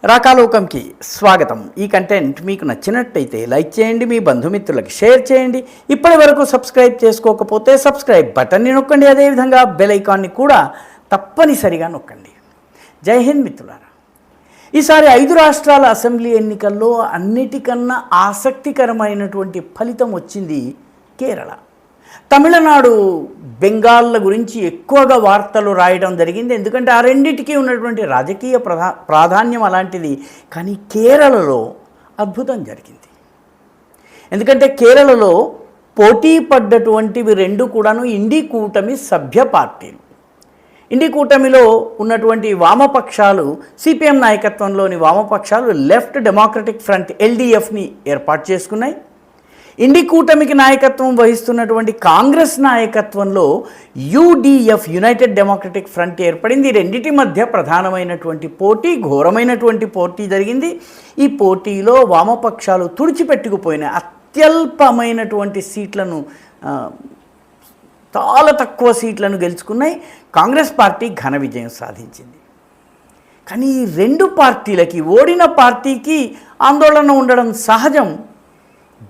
రాకాలోకంకి స్వాగతం. ఈ కంటెంట్ మీకు నచ్చినట్టయితే లైక్ చేయండి, మీ బంధుమిత్రులకి షేర్ చేయండి. ఇప్పటి వరకు సబ్స్క్రైబ్ చేసుకోకపోతే సబ్స్క్రైబ్ బటన్ని నొక్కండి, అదేవిధంగా బెల్ ఐకాన్ని కూడా తప్పనిసరిగా నొక్కండి. జై హింద్ మిత్రులారా. ఈసారి 5 రాష్ట్రాల అసెంబ్లీ ఎన్నికల్లో అన్నిటికన్నా ఆసక్తికరమైనటువంటి ఫలితం వచ్చింది కేరళ. తమిళనాడు, బెంగాల్ల గురించి ఎక్కువగా వార్తలు రాయడం జరిగింది, ఎందుకంటే ఆ రెండింటికి ఉన్నటువంటి రాజకీయ ప్రాధాన్యం అలాంటిది. కానీ కేరళలో అద్భుతం జరిగింది. ఎందుకంటే కేరళలో పోటీ పడ్డటువంటివి రెండు కూడాను ఇండి కూటమి సభ్య పార్టీలు. ఇండి కూటమిలో ఉన్నటువంటి వామపక్షాలు, సిపిఎం నాయకత్వంలోని వామపక్షాలు లెఫ్ట్ డెమోక్రటిక్ ఫ్రంట్ ఎల్డిఎఫ్ని ఏర్పాటు చేసుకున్నాయి. ఇండి కూటమికి నాయకత్వం వహిస్తున్నటువంటి కాంగ్రెస్ నాయకత్వంలో యుడిఎఫ్, యునైటెడ్ డెమోక్రటిక్ ఫ్రంట్ ఏర్పడింది. రెండింటి మధ్య ప్రధానమైనటువంటి పోటీ, ఘోరమైనటువంటి పోటీ జరిగింది. ఈ పోటీలో వామపక్షాలు తుడిచిపెట్టుకుపోయిన అత్యల్పమైనటువంటి సీట్లను, చాలా తక్కువ సీట్లను గెలుచుకున్నాయి. కాంగ్రెస్ పార్టీ ఘన విజయం సాధించింది. కానీ ఈ రెండు పార్టీలకి, ఓడిన పార్టీకి ఆందోళన ఉండడం సహజం.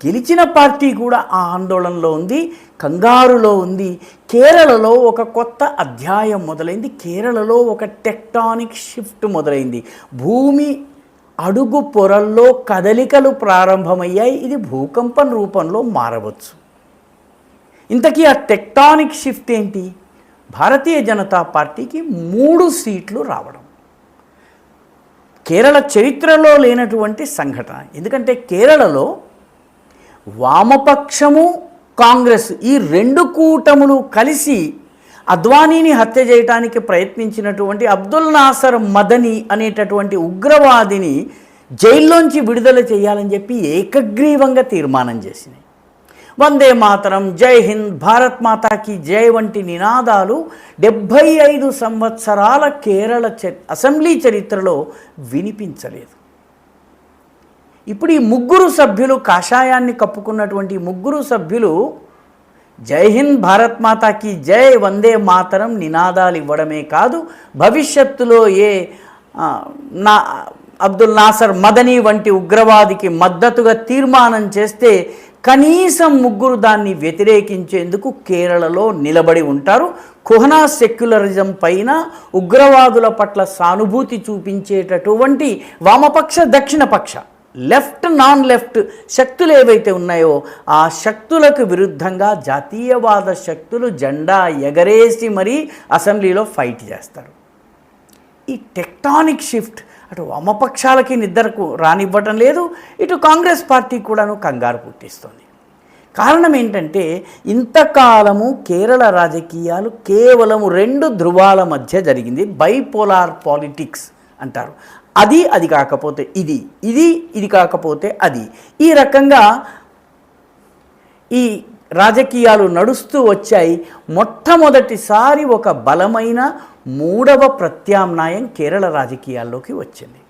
గెలిచిన పార్టీ కూడా ఆ ఆందోళనలో ఉంది, కంగారులో ఉంది. కేరళలో ఒక కొత్త అధ్యాయం మొదలైంది. కేరళలో ఒక టెక్టానిక్ షిఫ్ట్ మొదలైంది. భూమి అడుగు పొరల్లో కదలికలు ప్రారంభమయ్యాయి. ఇది భూకంపం రూపంలో మారవచ్చు. ఇంతకీ ఆ టెక్టానిక్ షిఫ్ట్ ఏంటి? భారతీయ జనతా పార్టీకి 3 సీట్లు రావడం. కేరళ చరిత్రలో లేనటువంటి సంఘటన. ఎందుకంటే కేరళలో వామపక్షము, కాంగ్రెస్ ఈ రెండు కూటములు కలిసి అద్వానీని హత్య చేయడానికి ప్రయత్నించినటువంటి అబ్దుల్ నాసర్ మదనీ అనేటటువంటి ఉగ్రవాదిని జైల్లోంచి విడుదల చేయాలని చెప్పి ఏకగ్రీవంగా తీర్మానం చేసినాయి. వందే మాతరం, జై హింద్, భారత్ మాతాకి జై వంటి నినాదాలు 75 సంవత్సరాల కేరళ అసెంబ్లీ చరిత్రలో వినిపించలేదు. ఇప్పుడు ఈ 3 సభ్యులు, కాషాయాన్ని కప్పుకున్నటువంటి 3 సభ్యులు జై హింద్, భారత్ మాతాకి జై, వందే మాతరం నినాదాలు ఇవ్వడమే కాదు, భవిష్యత్తులో అబ్దుల్ నాసర్ మదనీ వంటి ఉగ్రవాదికి మద్దతుగా తీర్మానం చేస్తే కనీసం 3 దాన్ని వ్యతిరేకించేందుకు కేరళలో నిలబడి ఉంటారు. కుహనా సెక్యులరిజం పైన, ఉగ్రవాదుల పట్ల సానుభూతి చూపించేటటువంటి వామపక్ష, దక్షిణపక్ష, లెఫ్ట్, నాన్ లెఫ్ట్ శక్తులు ఏవైతే ఉన్నాయో ఆ శక్తులకు విరుద్ధంగా జాతీయవాద శక్తులు జెండా ఎగరేసి మరీ అసెంబ్లీలో ఫైట్ చేస్తారు. ఈ టెక్టానిక్ షిఫ్ట్ అటు వామపక్షాలకి నిద్రకు రానివ్వటం లేదు, ఇటు కాంగ్రెస్ పార్టీ కూడాను కంగారు పుట్టిస్తుంది. కారణం ఏంటంటే ఇంతకాలము కేరళ రాజకీయాలు కేవలం 2 ధృవాల మధ్య జరిగింది. బైపోలార్ పాలిటిక్స్ అంటారు. అది కాకపోతే ఇది కాకపోతే అది. ఈ రకంగా ఈ రాజకీయాలు నడుస్తూ వచ్చాయి. మొట్టమొదటిసారి ఒక బలమైన 3వ ప్రత్యామ్నాయం కేరళ రాజకీయాల్లోకి వచ్చింది.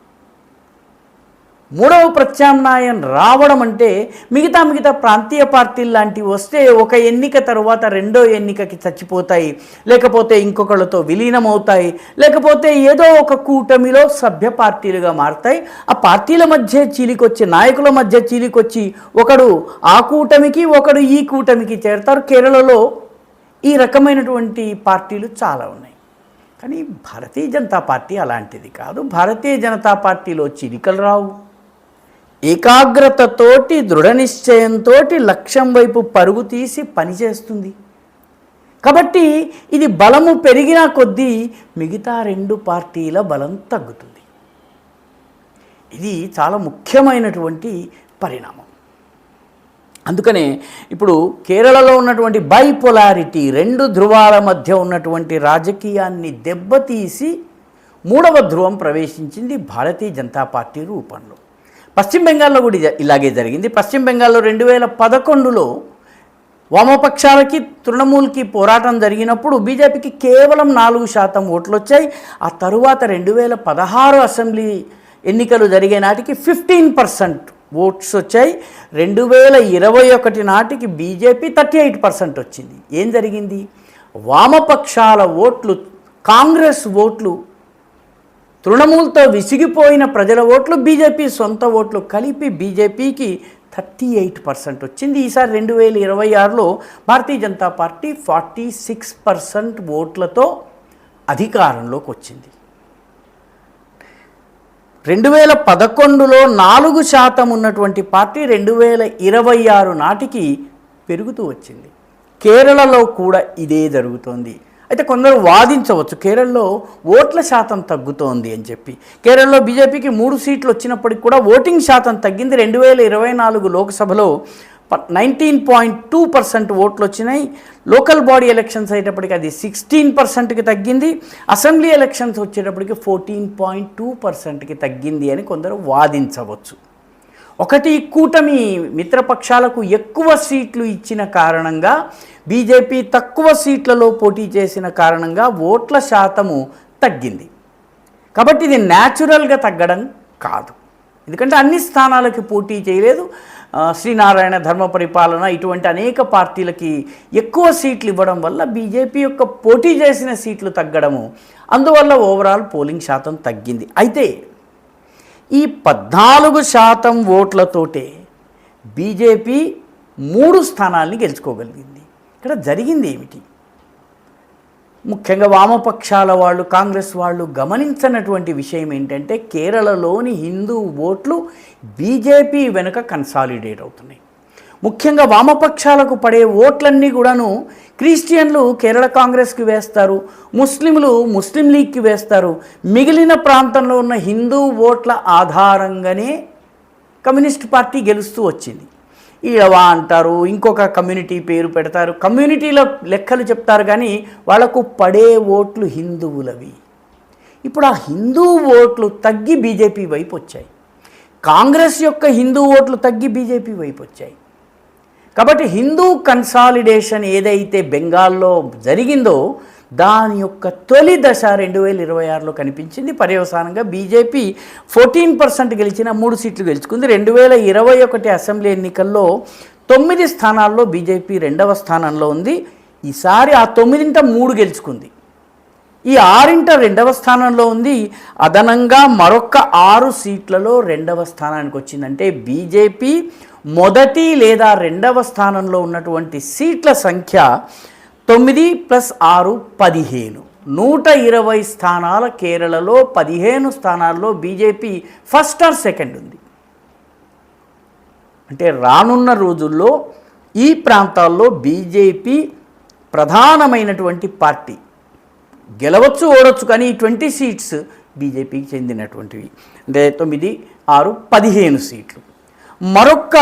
3వ ప్రత్యామ్నాయం రావడం అంటే మిగతా ప్రాంతీయ పార్టీలు లాంటివి వస్తే ఒక ఎన్నిక తర్వాత రెండో ఎన్నికకి చచ్చిపోతాయి, లేకపోతే ఇంకొకళ్ళతో విలీనమవుతాయి, లేకపోతే ఏదో ఒక కూటమిలో సభ్య పార్టీలుగా మారుతాయి. ఆ పార్టీల మధ్య చీలికొచ్చి, నాయకుల మధ్య చీలికొచ్చి ఒకడు ఆ కూటమికి, ఒకడు ఈ కూటమికి చేరుతారు. కేరళలో ఈ రకమైనటువంటి పార్టీలు చాలా ఉన్నాయి. కానీ భారతీయ జనతా పార్టీ అలాంటిది కాదు. భారతీయ జనతా పార్టీలో చీలికలు రావు. ఏకాగ్రతతోటి, దృఢ నిశ్చయంతో లక్ష్యం వైపు పరుగు తీసి పనిచేస్తుంది. కాబట్టి ఇది బలము పెరిగిన కొద్దీ మిగతా 2 పార్టీల బలం తగ్గుతుంది. ఇది చాలా ముఖ్యమైనటువంటి పరిణామం. అందుకనే ఇప్పుడు కేరళలో ఉన్నటువంటి బైపోలారిటీ, 2 ధృవాల మధ్య ఉన్నటువంటి రాజకీయాన్ని దెబ్బతీసి 3వ ధృవం ప్రవేశించింది భారతీయ జనతా పార్టీ రూపంలో. పశ్చిమ బెంగాల్లో కూడా ఇలాగే జరిగింది. పశ్చిమ బెంగాల్లో 2011లో వామపక్షాలకి, తృణమూల్కి పోరాటం జరిగినప్పుడు బీజేపీకి కేవలం 4% ఓట్లు వచ్చాయి. ఆ తరువాత 2016 అసెంబ్లీ ఎన్నికలు జరిగే నాటికి 15% ఓట్స్ వచ్చాయి. 2021 నాటికి బీజేపీ 38% వచ్చింది. ఏం జరిగింది? వామపక్షాల ఓట్లు, కాంగ్రెస్ ఓట్లు తృణమూల్తో విసిగిపోయిన ప్రజల ఓట్లు, బీజేపీ సొంత ఓట్లు కలిపి బీజేపీకి 38% వచ్చింది. ఈసారి 2026లో భారతీయ జనతా పార్టీ 46% ఓట్లతో అధికారంలోకి వచ్చింది. 2011లో 4% ఉన్నటువంటి పార్టీ 2026 నాటికి పెరుగుతూ వచ్చింది. కేరళలో కూడా ఇదే జరుగుతోంది. అయితే కొందరు వాదించవచ్చు కేరళలో ఓట్ల శాతం తగ్గుతోంది అని చెప్పి. కేరళలో బీజేపీకి 3 సీట్లు వచ్చినప్పటికి కూడా ఓటింగ్ శాతం తగ్గింది. 2024 లోక్సభలో 19.2% ఓట్లు వచ్చినాయి. లోకల్ బాడీ ఎలక్షన్స్ అయ్యేటప్పటికి అది 16%కి తగ్గింది. అసెంబ్లీ ఎలక్షన్స్ వచ్చేటప్పటికి 14.2%కి తగ్గింది అని కొందరు వాదించవచ్చు. ఒకటి, కూటమి మిత్రపక్షాలకు ఎక్కువ సీట్లు ఇచ్చిన కారణంగా, బీజేపీ తక్కువ సీట్లలో పోటీ చేసిన కారణంగా ఓట్ల శాతము తగ్గింది. కాబట్టి ఇది న్యాచురల్గా తగ్గడం కాదు. ఎందుకంటే అన్ని స్థానాలకి పోటీ చేయలేదు. శ్రీనారాయణ ధర్మ పరిపాలన ఇటువంటి అనేక పార్టీలకి ఎక్కువ సీట్లు ఇవ్వడం వల్ల బీజేపీ యొక్క పోటీ చేసిన సీట్లు తగ్గడము, అందువల్ల ఓవరాల్ పోలింగ్ శాతం తగ్గింది. అయితే ఈ 14% ఓట్లతోటే బీజేపీ 3 స్థానాల్ని గెలుచుకోగలిగింది. ఇక్కడ జరిగింది ఏమిటి? ముఖ్యంగా వామపక్షాల వాళ్ళు, కాంగ్రెస్ వాళ్ళు గమనించినటువంటి విషయం ఏంటంటే కేరళలోని హిందూ ఓట్లు బీజేపీ వెనుక కన్సాలిడేట్ అవుతున్నాయి. ముఖ్యంగా వామపక్షాలకు పడే ఓట్లన్నీ కూడాను క్రిస్టియన్లు కేరళ కాంగ్రెస్కి వేస్తారు, ముస్లింలు ముస్లిం లీగ్కి వేస్తారు. మిగిలిన ప్రాంతంలో ఉన్న హిందూ ఓట్ల ఆధారంగానే కమ్యూనిస్ట్ పార్టీ గెలుస్తూ వచ్చింది. ఈడవా అంటారు, ఇంకొక కమ్యూనిటీ పేరు పెడతారు, కమ్యూనిటీలో లెక్కలు చెప్తారు, కానీ వాళ్లకు పడే ఓట్లు హిందువులవి. ఇప్పుడు ఆ హిందూ ఓట్లు తగ్గి బీజేపీ వైపు వచ్చాయి. కాంగ్రెస్ యొక్క హిందూ ఓట్లు తగ్గి బీజేపీ వైపు వచ్చాయి. కాబట్టి హిందూ కన్సాలిడేషన్ ఏదైతే బెంగాల్లో జరిగిందో దాని యొక్క తొలి దశ 2026లో కనిపించింది. పర్యవసానంగా బీజేపీ 14% గెలిచిన 3 సీట్లు గెలుచుకుంది. 2021 అసెంబ్లీ ఎన్నికల్లో 9 స్థానాల్లో బీజేపీ 2వ స్థానంలో ఉంది. ఈసారి ఆ 9 3 గెలుచుకుంది. ఈ 6 2వ స్థానంలో ఉంది. అదనంగా మరొక 6 సీట్లలో 2వ స్థానానికి వచ్చిందంటే బీజేపీ మొదటి లేదా 2వ స్థానంలో ఉన్నటువంటి సీట్ల సంఖ్య 9 + 6 15. 120 స్థానాల కేరళలో 15 స్థానాల్లో బీజేపీ ఫస్ట్ ఆర్ సెకండ్ ఉంది. అంటే రానున్న రోజుల్లో ఈ ప్రాంతాల్లో బీజేపీ ప్రధానమైనటువంటి పార్టీ. గెలవచ్చు, ఓడొచ్చు, కానీ 20 సీట్స్ బీజేపీకి చెందినటువంటివి. అంటే 9, 6, 15 సీట్లు. మరొక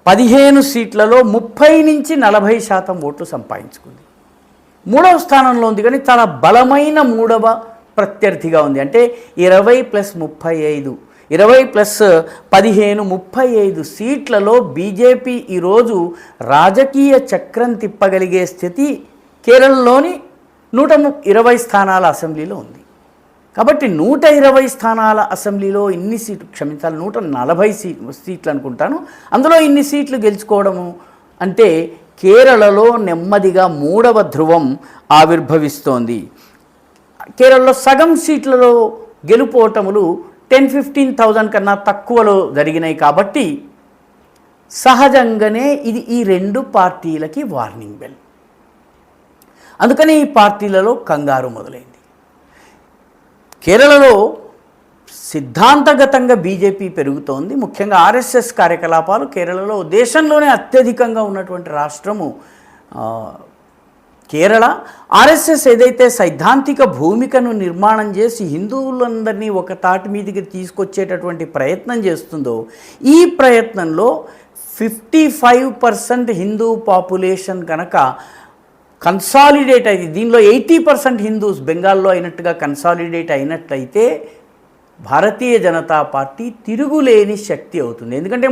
15 సీట్లలో 30 నుంచి 40% ఓట్లు సంపాదించుకుంది. 3వ స్థానంలో ఉంది, కానీ చాలా బలమైన 3వ ప్రత్యర్థిగా ఉంది. అంటే 20 + 35, 20 + 15, 35 సీట్లలో బీజేపీ ఈరోజు రాజకీయ చక్రం తిప్పగలిగే స్థితి కేరళలోని 120 స్థానాల అసెంబ్లీలో ఉంది. కాబట్టి 120 స్థానాల అసెంబ్లీలో ఇన్ని సీట్లు, క్షమించాలి 140 సీట్లు అనుకుంటాను, అందులో ఇన్ని సీట్లు గెలుచుకోవడము అంటే కేరళలో నెమ్మదిగా 3వ ధ్రువం ఆవిర్భవిస్తోంది. కేరళలో సగం సీట్లలో గెలుపోటములు 10-15,000 కన్నా తక్కువలో జరిగినాయి. కాబట్టి సహజంగానే ఇది ఈ 2 పార్టీలకి వార్నింగ్ బెల్. అందుకని ఈ పార్టీలలో కంగారు మొదలైంది. కేరళలో సిద్ధాంతగతంగా బీజేపీ పెరుగుతోంది. ముఖ్యంగా ఆర్ఎస్ఎస్ కార్యకలాపాలు కేరళలో దేశంలోనే అత్యధికంగా ఉన్నటువంటి రాష్ట్రము కేరళ. ఆర్ఎస్ఎస్ ఏదైతే సైద్ధాంతిక భూమికను నిర్మాణం చేసి హిందువులందరినీ ఒక తాటి మీదకి తీసుకొచ్చేటటువంటి ప్రయత్నం చేస్తుందో, ఈ ప్రయత్నంలో 55% హిందూ పాపులేషన్ కనుక కన్సాలిడేట్ అయింది, దీనిలో 80% హిందూస్ బెంగాల్లో అయినట్టుగా కన్సాలిడేట్ అయినట్లయితే భారతీయ జనతా పార్టీ తిరుగులేని శక్తి అవుతుంది. ఎందుకంటే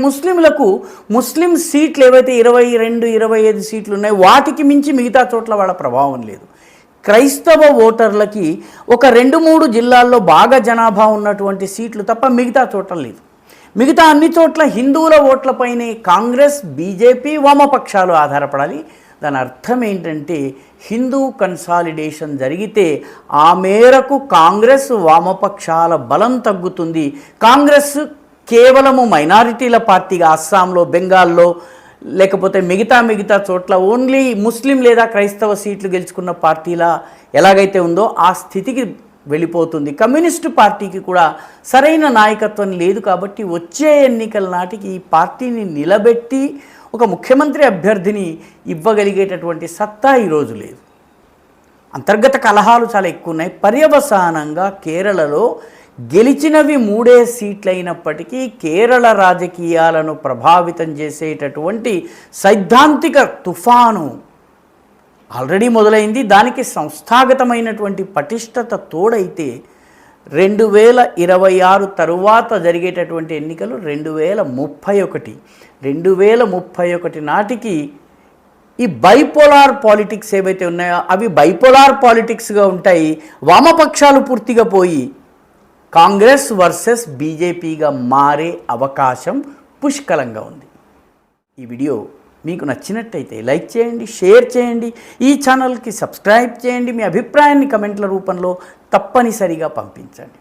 ముస్లిం సీట్లు ఏవైతే 22-25 సీట్లు ఉన్నాయో వాటికి మించి మిగతా చోట్ల వాళ్ళ ప్రభావం లేదు. క్రైస్తవ ఓటర్లకి ఒక 2-3 జిల్లాల్లో బాగా జనాభా ఉన్నటువంటి సీట్లు తప్ప మిగతా చోట్ల లేదు. మిగతా అన్ని చోట్ల హిందువుల ఓట్లపైనే కాంగ్రెస్, బీజేపీ, వామపక్షాలు ఆధారపడాలి. దాని అర్థం ఏంటంటే హిందూ కన్సాలిడేషన్ జరిగితే ఆ మేరకు కాంగ్రెస్ వామపక్షాల బలం తగ్గుతుంది. కాంగ్రెస్ కేవలము మైనారిటీల పార్టీగా అస్సాంలో, బెంగాల్లో, లేకపోతే మిగతా చోట్ల ఓన్లీ ముస్లిం లేదా క్రైస్తవ సీట్లు గెలుచుకున్న పార్టీలా ఎలాగైతే ఉందో ఆ స్థితికి వెళ్ళిపోతుంది. కమ్యూనిస్టు పార్టీకి కూడా సరైన నాయకత్వం లేదు కాబట్టి వచ్చే ఎన్నికల నాటికి ఈ పార్టీని నిలబెట్టి ఒక ముఖ్యమంత్రి అభ్యర్థిని ఇవ్వగలిగేటటువంటి సత్తా ఈరోజు లేదు. అంతర్గత కలహాలు చాలా ఎక్కువ ఉన్నాయి. పర్యవసానంగా కేరళలో గెలిచినవి 3 సీట్లైనప్పటికీ కేరళ రాజకీయాలను ప్రభావితం చేసేటటువంటి సైద్ధాంతిక తుఫాను ఆల్రెడీ మొదలైంది. దానికి సంస్థాగతమైనటువంటి పటిష్టత తోడైతే 2026 తరువాత జరిగేటటువంటి ఎన్నికలు 2031 నాటికి ఈ బైపోలార్ పాలిటిక్స్ ఏవైతే ఉన్నాయో అవి బైపోలార్ పాలిటిక్స్గా ఉంటాయి. వామపక్షాలు పూర్తిగా పోయి కాంగ్రెస్ వర్సెస్ బీజేపీగా మారే అవకాశం పుష్కలంగా ఉంది. ఈ వీడియో మీకు నచ్చినట్టయితే లైక్ చేయండి, షేర్ చేయండి, ఈ ఛానల్కి సబ్స్క్రైబ్ చేయండి. మీ అభిప్రాయాన్ని కమెంట్ల రూపంలో తప్పనిసరిగా పంపించండి.